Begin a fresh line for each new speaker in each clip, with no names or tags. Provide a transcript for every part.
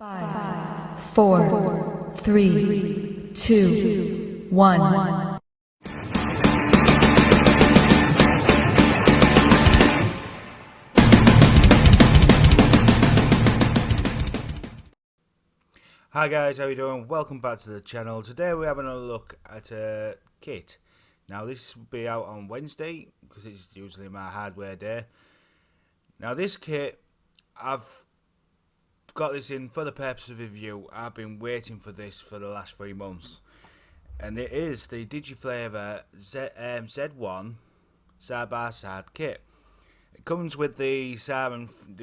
5, 4, 3, 2, 1.
Hi guys, how you doing? Welcome back to the channel. Today we're having a look at a kit. Now this will be out on Wednesday because it's usually my hardware day. Now this kit, I've got this in for the purpose of review. I've been waiting for this for the last 3 months. And it is the Digiflavor Z1 side-by-side kit. It comes with the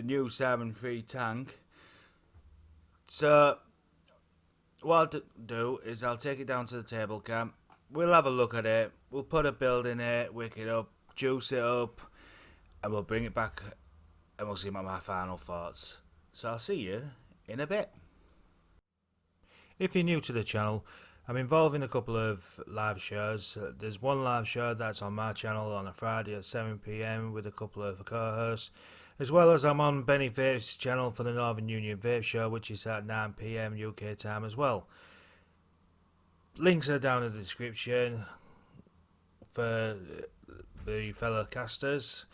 new Siren 3 tank. So what I'll do is I'll take it down to the table cam. We'll have a look at it. We'll put a build in it, wick it up, juice it up, and we'll bring it back and we'll see my final thoughts. So I'll see you in a bit. If you're new to the channel, I'm involved in a couple of live shows. There's one live show that's on my channel on a Friday at 7 PM with a couple of co-hosts. As well as I'm on Benny Vape's channel for the Northern Union Vape Show, which is at 9 PM UK time as well. Links are down in the description for the fellow casters.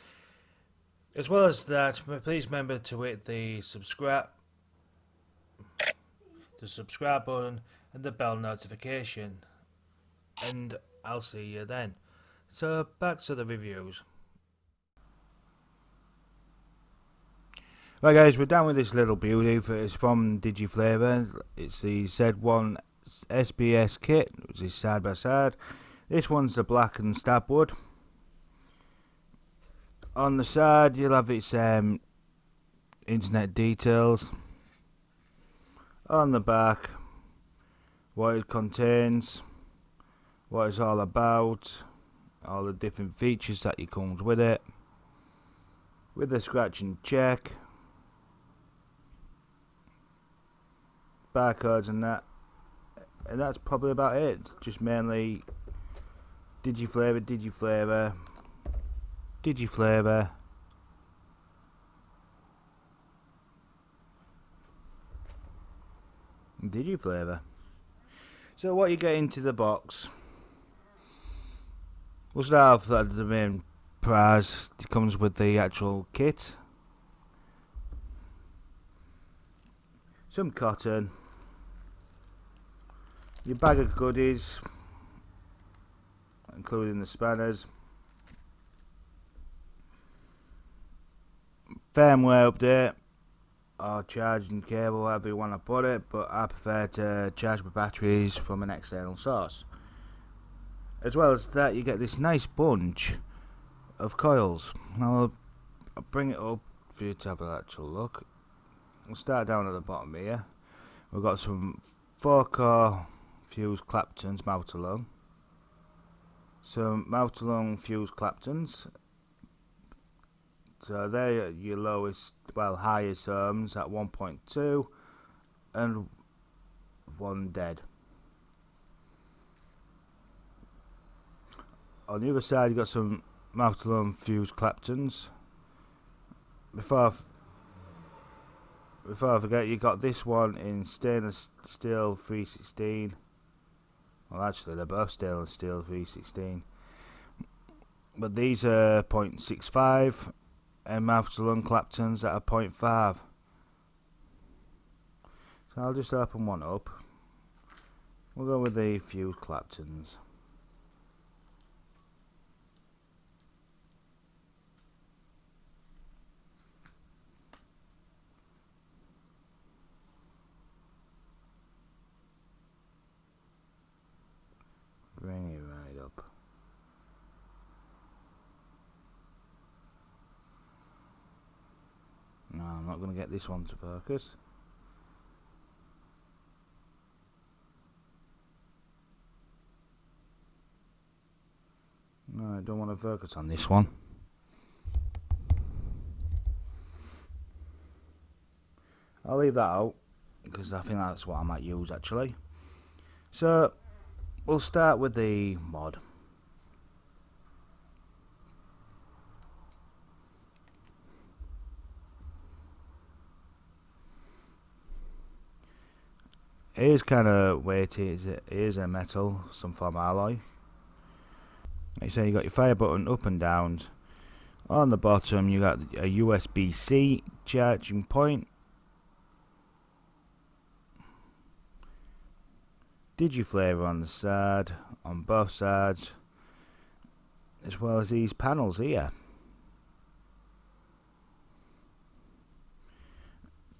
As well as that, please remember to hit the subscribe button and the bell notification. And I'll see you then. So back to the reviews. Right guys, we're down with this little beauty. It's from Digiflavor. It's the Z1 SBS kit, which is side by side. This one's the black and stab wood. On the side you'll have its internet details. On the back, what it contains, what it's all about, all the different features that it comes with it, with the scratch and check, barcodes and that, and that's probably about it. Just mainly Digiflavor, Digiflavor, Digiflavor, Digiflavor. So what you get into the box, we'll start off at the main prize. It comes with the actual kit, some cotton, your bag of goodies including the spanners, firmware update or charging cable, whatever you want to put it, but I prefer to charge my batteries from an external source. As well as that, you get this nice bunch of coils. Now I'll bring it up for you to have an actual look. We'll start down at the bottom here. We've got some 4-core fused Claptons mouth to lung, some mouth to lung fused Claptons. So they're your lowest, well, highest ohms at 1.2 and 1 dead. On the other side you've got some mouth to lung fused Claptons. Before I forget, you got this one in stainless steel 316. Well, actually they're both stainless steel 316, but these are 0.65 and mouth to lung Claptons at a 0.5. So I'll just open one up. We'll go with the fused Claptons. Bring it right up. No, I'm not going to get this one to focus. No, I don't want to focus on this one. I'll leave that out because I think that's what I might use actually. So we'll start with the mod. It is kind of weighty. It is a metal, some form of alloy. Like you say, you got your fire button up and down. On the bottom, you got a USB-C charging point. Digiflavor on the side, on both sides, as well as these panels here.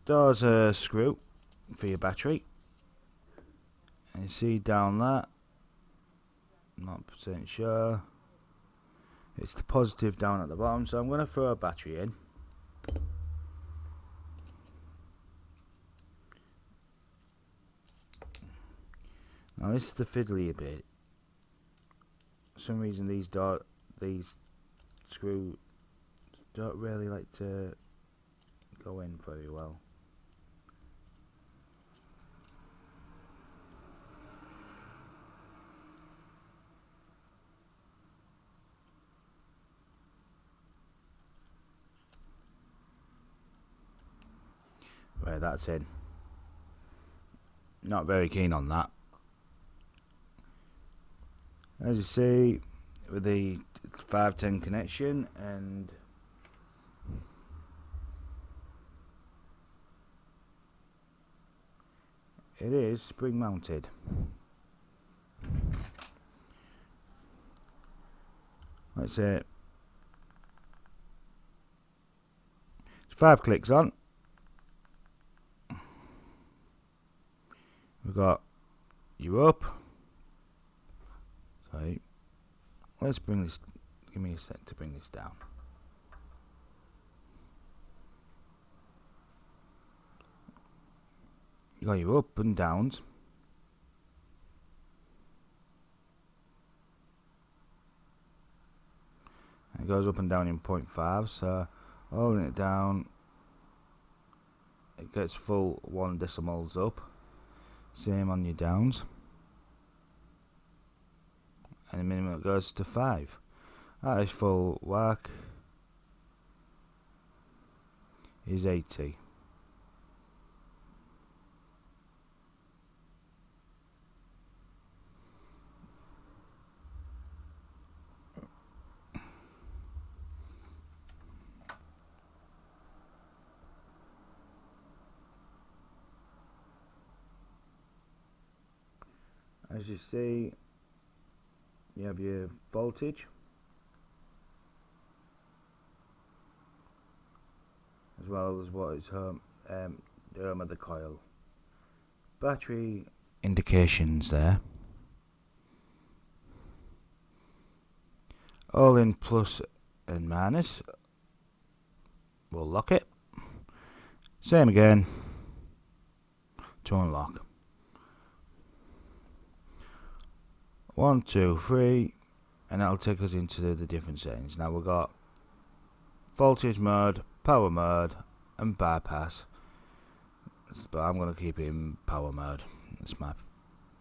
Doors a screw for your battery. And you see down that, not percent sure. It's the positive down at the bottom, so I'm going to throw a battery in. Now this is the fiddly bit. For some reason these screws don't really like to go in very well. Right, that's in. Not very keen on that. As you see, with the 510 connection, and it is spring mounted. That's it. It's 5 clicks on. We've got you up. So let's bring this. Give me a sec to bring this down. You got your up and downs. It goes up and down in 0.5, so holding it down, it gets full 1 decimals up. Same on your downs. And the minimum it goes to 5. That is full whack. Is 80. As you see, you have your voltage, as well as what is the arm of the coil. Battery indications there. All in plus and minus. We'll lock it. Same again to unlock. 1, 2, 3, and that'll take us into the different settings. Now we've got voltage mode, power mode, and bypass. But I'm going to keep it in power mode. It's my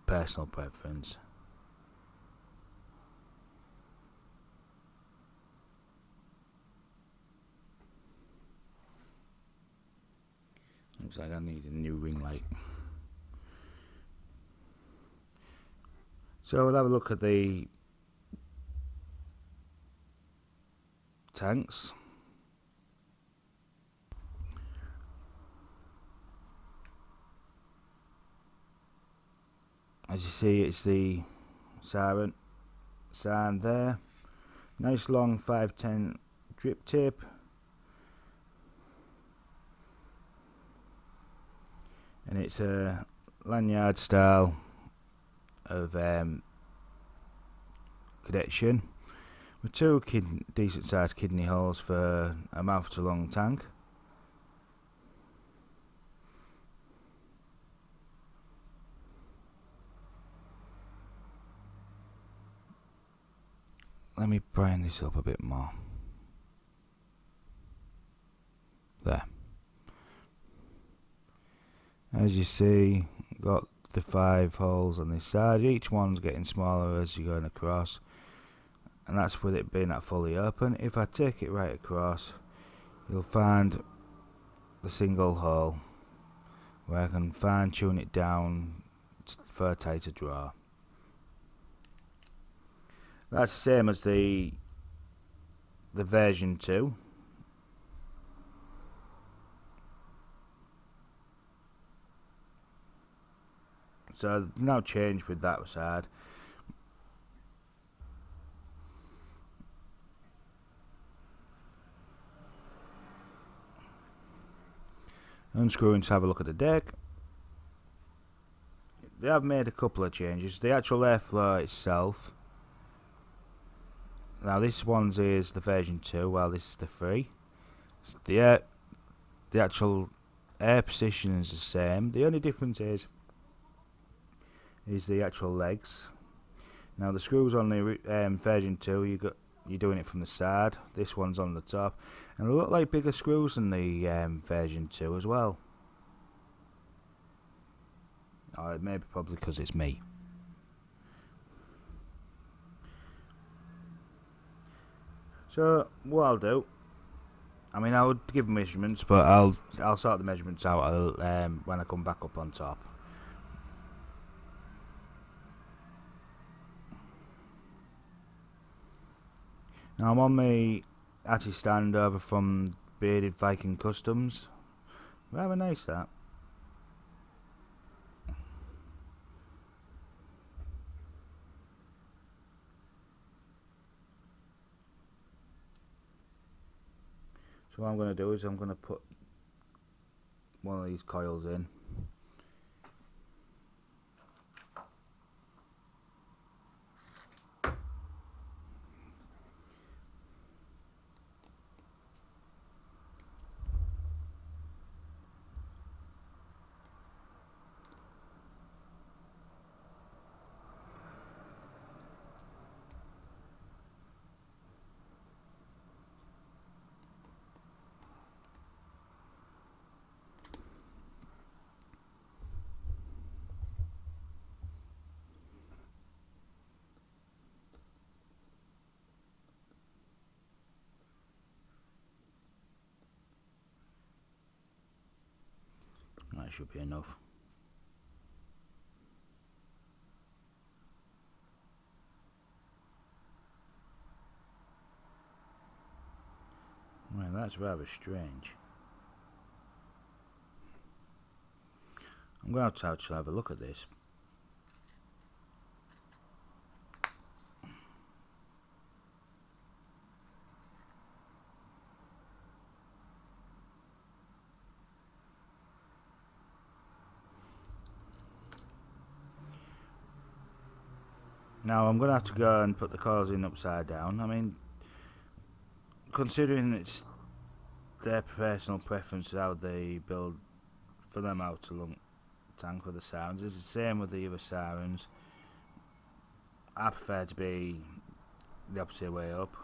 personal preference. Looks like I need a new ring light. So we'll have a look at the tanks. As you see, it's the siren there. Nice long 510 drip tip. And it's a lanyard style of connection with 2 decent sized kidney holes for a mouth to lung tank. Let me brighten this up a bit more. There. As you see, got the 5 holes on this side. Each one's getting smaller as you're going across, and that's with it being that fully open. If I take it right across, you'll find the single hole where I can fine tune it down for a tighter draw. That's the same as the version 2. So there's no change with that side. Unscrewing to have a look at the deck. They have made a couple of changes. The actual airflow itself. Now this one's is the version 2, while this is the 3. So the actual air position is the same. The only difference is the actual legs. Now the screws on the version 2, you're doing it from the side. This one's on the top, and they look like bigger screws than the version 2 as well. Or maybe probably because it's me. So what I'll do, I mean, I would give measurements, but I'll sort the measurements out when I come back up on top. Now I'm on my actually stand over from Bearded Viking Customs. Rather nice that. So what I'm going to do is I'm going to put one of these coils in. That should be enough. Well, that's rather strange. I'm going to have to have a look at this. Now I'm going to have to go and put the coils in upside down. I mean, considering it's their personal preference how they build for them outer lung tank with the sounds, it's the same with the other sirens. I prefer to be the opposite way up.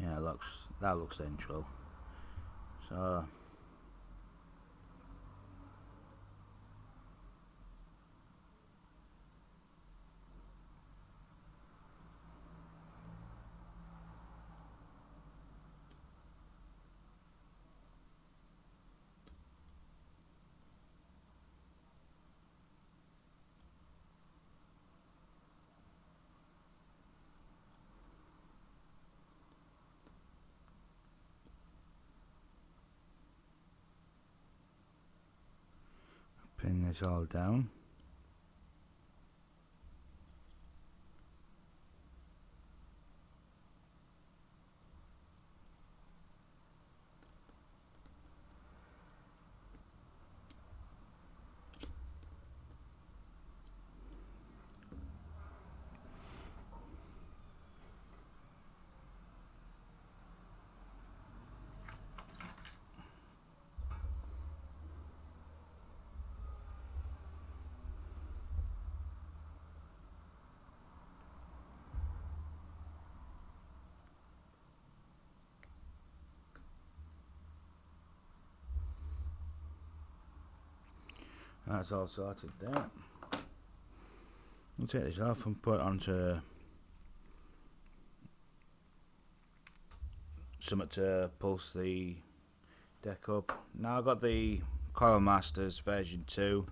Yeah, that looks central. So pin this all down. That's all sorted there. We'll take this off and put it onto something to pulse the deck up. Now I've got the Coil Masters version 2.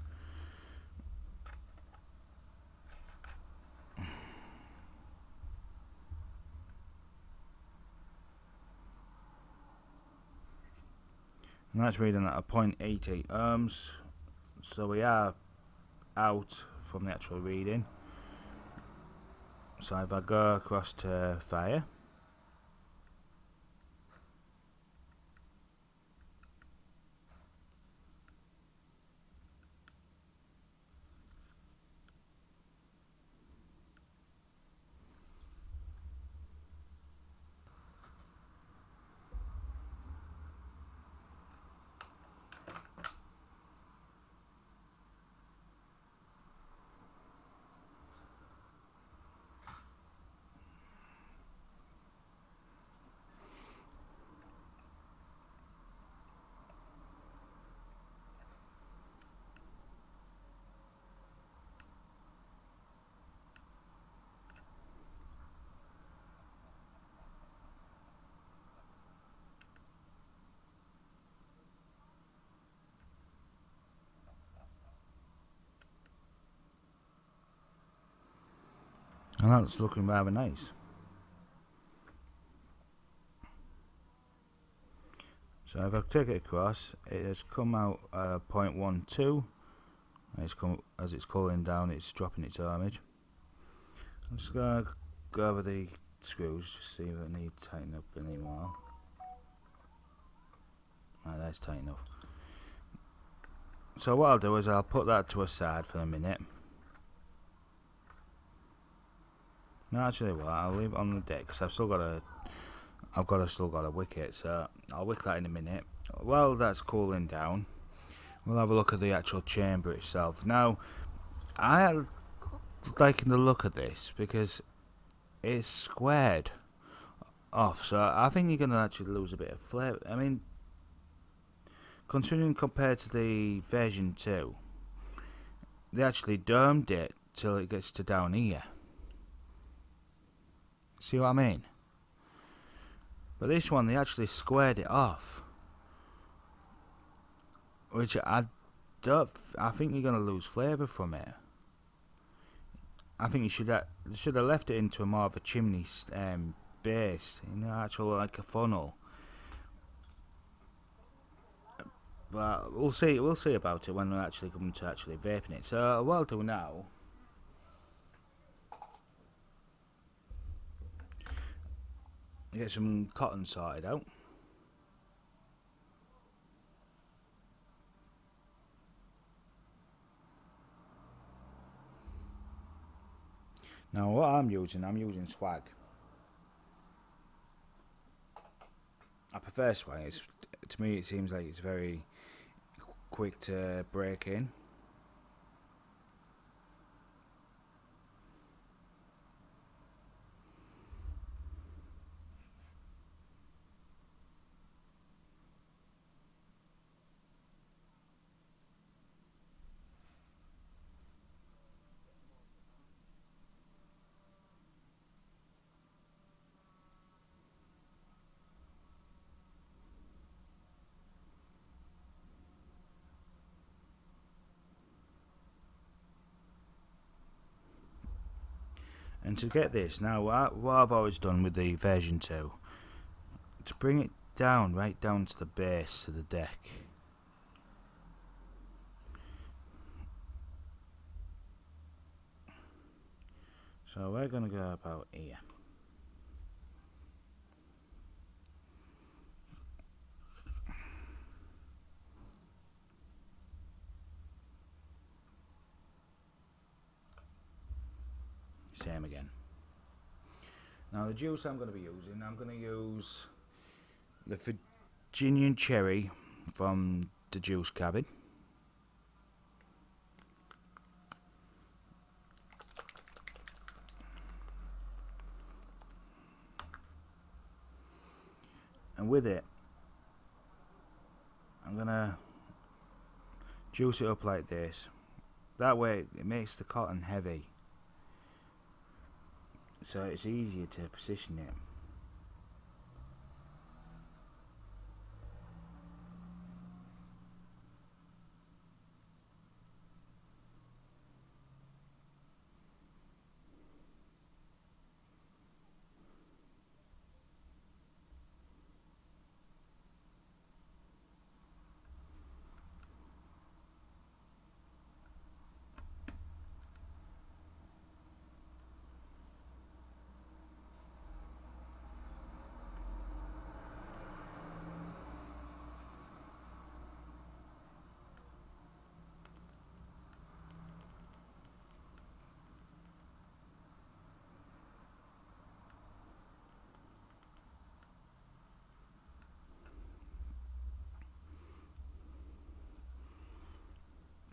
And that's reading at a 0.88 ohms. So we are out from the actual reading. So if I go across to fire, and that's looking rather nice. So if I take it across, it has come out 0.12. As it's cooling down, it's dropping its ohmage. I'm just going to go over the screws, just see if I need to tighten up any more. That's tight enough. So what I'll do is I'll put that to a side for a minute. No, actually, what I'll leave it on the deck because I've still got a wick it, so I'll wick that in a minute. While that's cooling down, we'll have a look at the actual chamber itself. Now, I liking the look of this because it's squared off, so I think you're going to actually lose a bit of flavour. I mean, considering compared to the version 2, they actually domed it till it gets to down here. See what I mean? But this one, they actually squared it off, which I think you're going to lose flavour from it. I think you should have left it into a more of a chimney base, actually like a funnel. But we'll see about it when we actually come to actually vaping it. So what I'll do now, get some cotton sorted out. Now what I'm using swag. I prefer swag. To me it seems like it's very quick to break in. And to get this, now what I've always done with the version 2, to bring it down, right down to the base of the deck. So we're going to go about here. Same again. Now the juice I'm going to use the Virginian cherry from the juice cabin. And with it, I'm going to juice it up like this. That way it makes the cotton heavy, so it's easier to position it.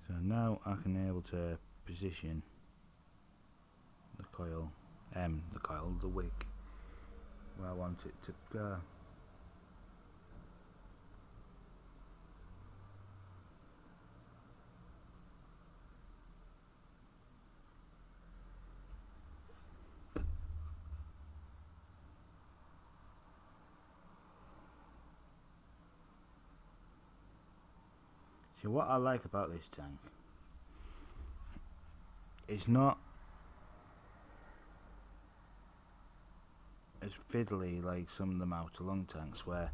So now I can able to position the wick where I want it to go. See, what I like about this tank, it's not as fiddly like some of them outer lung tanks where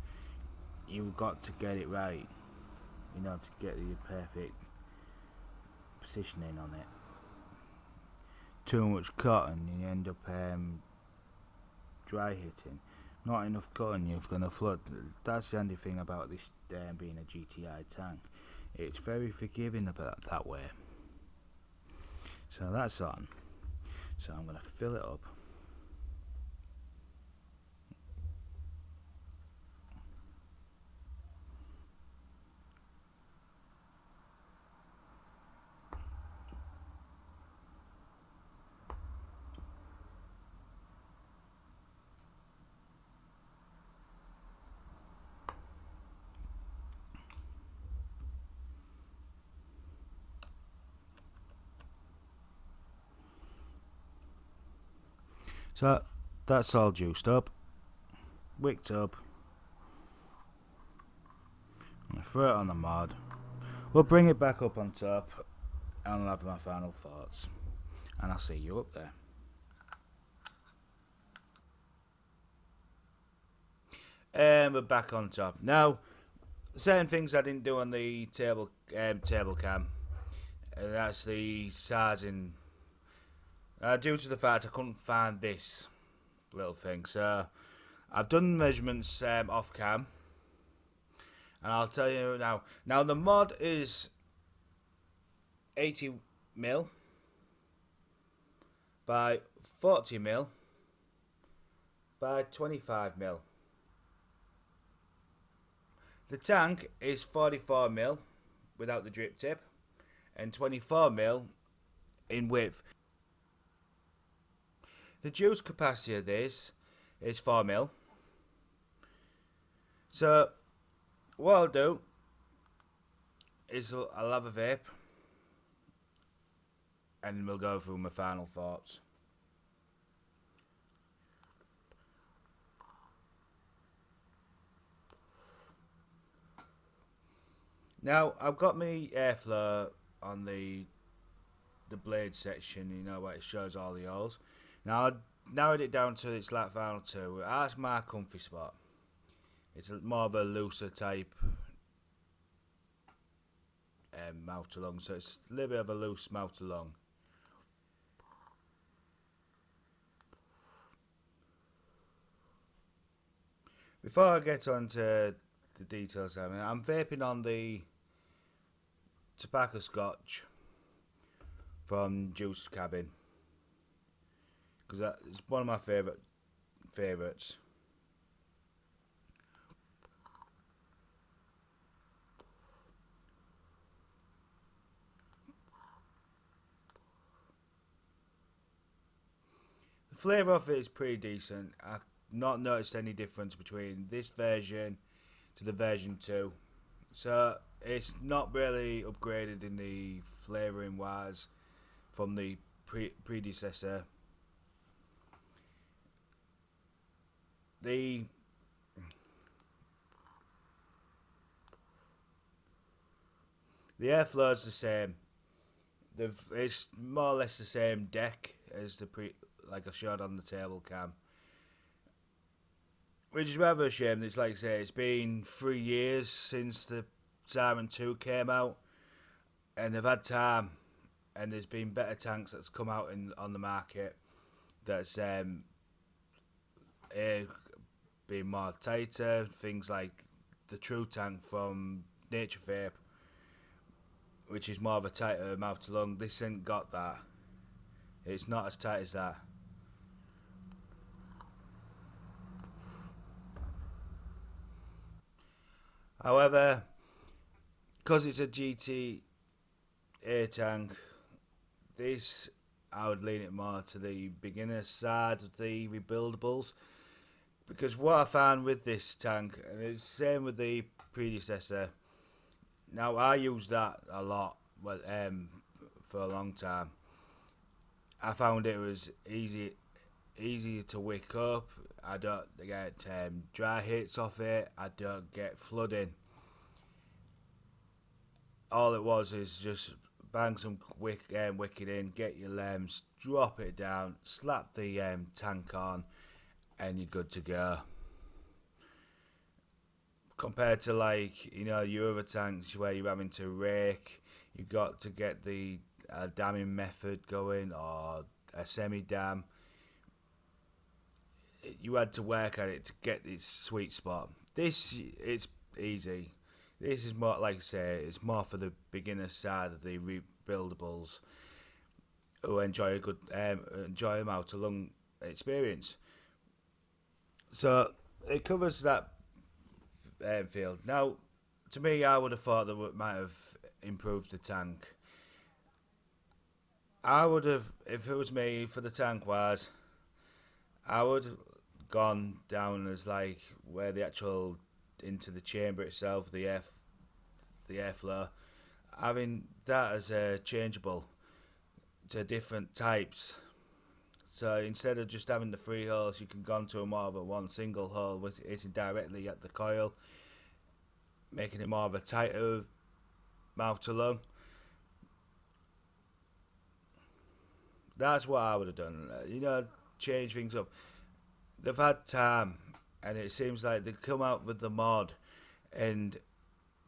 you've got to get it right, you know, to get the perfect positioning on it. Too much cotton, you end up dry hitting. Not enough cotton, you're gonna flood. That's the only thing about this being a GTI tank. It's very forgiving about that way. So that's on. So I'm gonna fill it up. So that's all juiced up, wicked up. I'm gonna throw it on the mod. We'll bring it back up on top and I'll have my final thoughts. And I'll see you up there. And we're back on top. Now, certain things I didn't do on the table cam. That's the sizing. Due to the fact I couldn't find this little thing, so I've done measurements off cam, and I'll tell you now. Now the mod is 80mm by 40mm by 25mm. The tank is 44mm without the drip tip and 24mm in width. The juice capacity of this is 4ml. So what I'll do is I'll have a vape and we'll go through my final thoughts. Now I've got my airflow on the blade section, you know, where it shows all the holes. Now I narrowed it down to its lap valve 2. That's my comfy spot. It's more of a looser type mouth to lung, so it's a little bit of a loose mouth to lung. Before I get on to the details, I'm vaping on the tobacco scotch from Juice Cabin, because it's one of my favourites. The flavour of it is pretty decent. I've not noticed any difference between this version to the version 2 So it's not really upgraded in the flavouring wise from the predecessor. The the airflow's the same. It's more or less the same deck as like I showed on the table cam, which is rather a shame. It's like I say, it's been 3 years since the Siren 2 came out, and they've had time, and there's been better tanks that's come out on the market that's eh, been more tighter. Things like the True Tank from Nature Vape, which is more of a tighter mouth to lung. This ain't got that. It's not as tight as that. However, because it's a GTA tank, this I would lean it more to the beginner side of the rebuildables. Because what I found with this tank, and it's the same with the predecessor. Now I use that a lot, for a long time. I found it was easy to wick up. I don't get dry hits off it. I don't get flooding. All it was is just bang some wicket in, get your lems, drop it down, slap the tank on, and you're good to go. Compared to your other tanks where you're having to rake, you got to get the damming method going or a semi dam. You had to work at it to get its sweet spot. This it's easy. This is more like I say, it's more for the beginner side of the rebuildables who enjoy a good enjoy them out a long experience. So it covers that field. Now, to me, I would have thought that might have improved the tank. I would have, if it was me for the tank wise, I would have gone down as like where the actual into the chamber itself, the airflow, having that as a changeable to different types. So instead of just having the three holes, you can go into a more of a one single hole, with hitting directly at the coil, making it more of a tighter mouth to lung. That's what I would have done. Change things up. They've had time, and it seems like they come out with the mod, and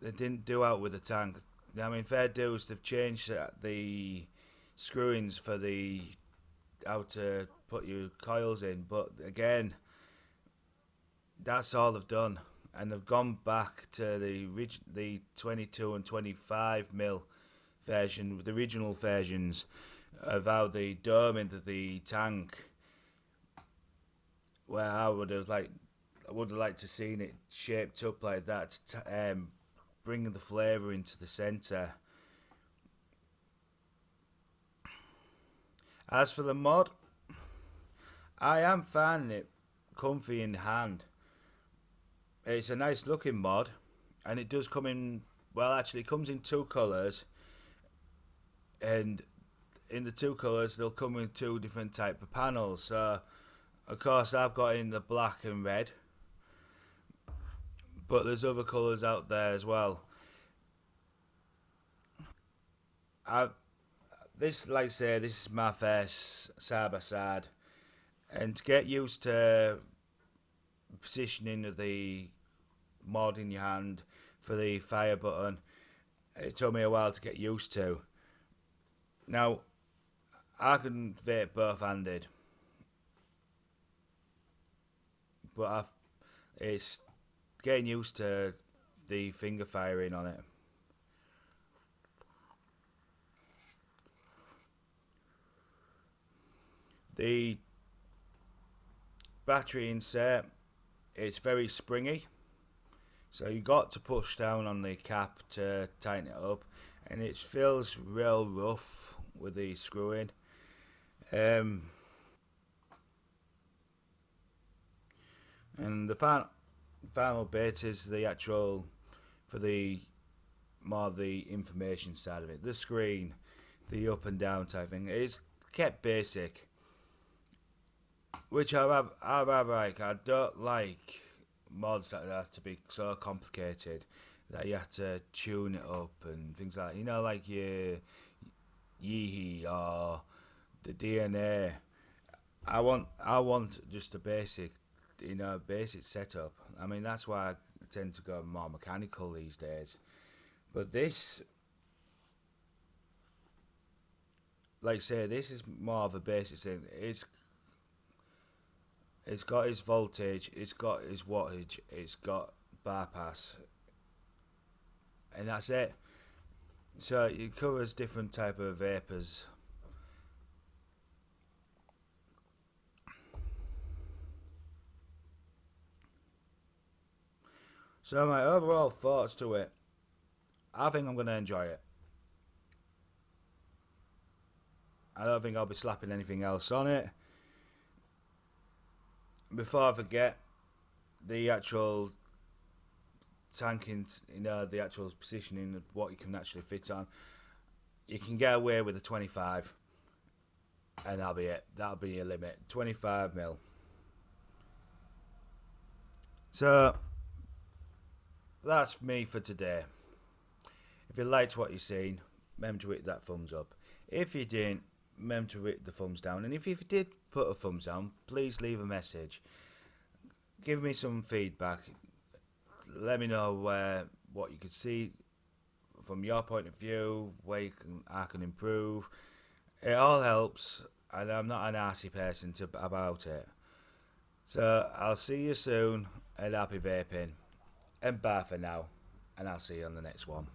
they didn't do out with the tank. I mean, fair dues. They've changed the screwings for the how to put your coils in, but again, that's all they've done, and they've gone back to the 22 and 25 mil version, the original versions of how the dome into the tank. Where I would have liked to seen it shaped up like that, bringing the flavour into the centre. As for the mod, I am finding it comfy in hand. It's a nice looking mod, and it does come in. Well, actually, it comes in two colours, and in the two colours, they'll come with two different type of panels. So, of course, I've got in the black and red, but there's other colours out there as well. I this, like I say, this is my first side by side, and to get used to positioning of the mod in your hand for the fire button, it took me a while to get used to. Now, I can vape both handed, but it's getting used to the finger firing on it. The battery insert, it's very springy, so you got to push down on the cap to tighten it up, and it feels real rough with the screwing. Um, and the final bit is the actual for the more the information side of it. The screen, the up and down type thing, is kept basic, which I like. I don't like mods that have to be so complicated that you have to tune it up and things like that. You know, like your Yeehee or the DNA. I want just a basic, basic setup. I mean, that's why I tend to go more mechanical these days. But this, like I say, this is more of a basic thing. It's got its voltage, it's got its wattage, it's got bypass, and that's it. So it covers different type of vapors. So my overall thoughts to it, I think I'm going to enjoy it. I don't think I'll be slapping anything else on it. Before I forget, the actual tanking, the actual positioning of what you can actually fit on, you can get away with a 25, and that'll be it. That'll be your limit, 25mm. So that's me for today. If you liked what you've seen, remember to hit that thumbs up. If you didn't, remember to hit the thumbs down. And if you did put a thumbs down, please leave a message. Give me some feedback. Let me know what you could see from your point of view, where I can improve. It all helps, and I'm not an arsey person about it. So I'll see you soon, and happy vaping. And bye for now, and I'll see you on the next one.